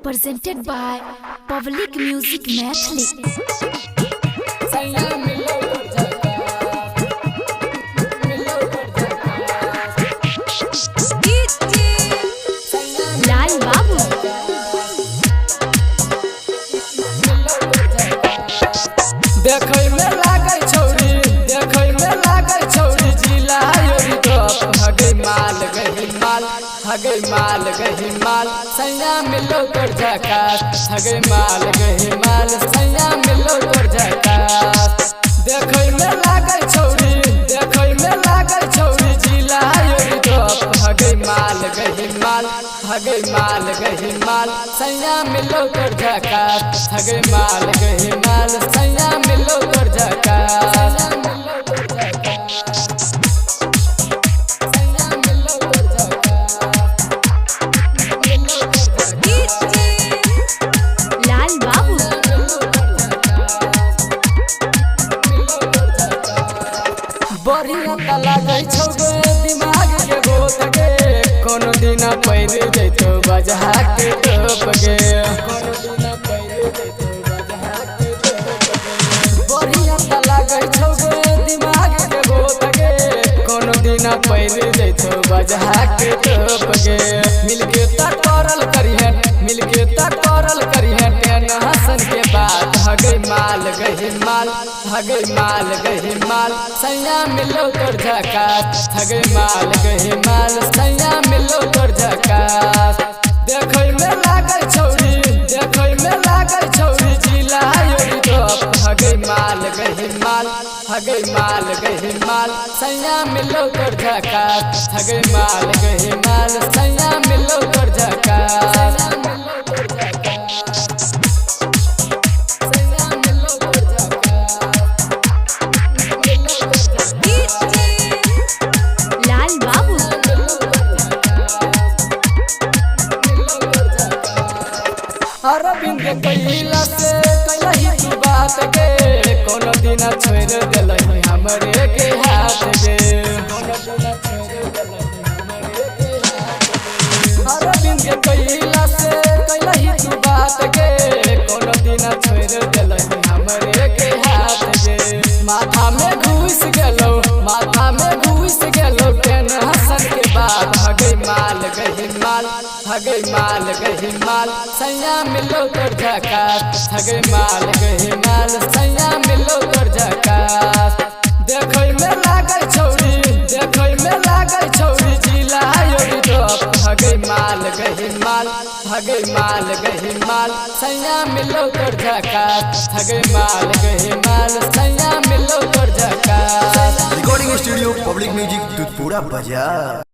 presented by Public Music Mathli. लाल बाबू देखै में लागै छौरी जिला योरी गप हगै माल गहि माल सैया मिलो तोर झकास हगै माल गहि माल सैया मिलो तोर झकास देखै में लागै छौरी जिला योरी गप हगै माल गहि माल सैया मिलो तोर झकास हगै माल गहि माल सैया मिलो तोर झकास लाल बाबू बढ़िया त लागै छौ गे दिमाग के गोत गे कोनो दिन पैर जैतो बजहा के टोप गे बढ़िया त लागै छौ गे दिमाग के गोत गे कोनो दिन पैर जैतो बजहा के टोप गे मिलके त करल करिहे टेन हसन के बात हगै माल गहि माल सैया मिलो तोर झकास हगै माल गहि माल सैया मिलो तोर झकास देखै में लागै छौरी जिला योरी गप हगै माल गहि माल सैया मिलो तोर झकास हगै माल गहि माल सैया मिलो तोर झकास लाल बाबू अरविंद कहिला से कहिला तू बात के कोनो दिन छोड़ देलही हमरे के हाथ गे अरविंद कहिला से कहिला तू बात के कोनो दिन छोड़ देलही हमरे के हाथ गे माथा में घुस गेलो टेन हसन के बाद हगै माल गहि माल सैया मिलो तोर झकास हगै माल गहि माल सैया मिलो तोर झकास देखै में लागै छौरी जिला योरी गप हगै माल गहि माल सैया मिलो तोर झकास हगै माल गहि माल सैया मिलो तोर झकास recording studio public music Dudhpura बाजार।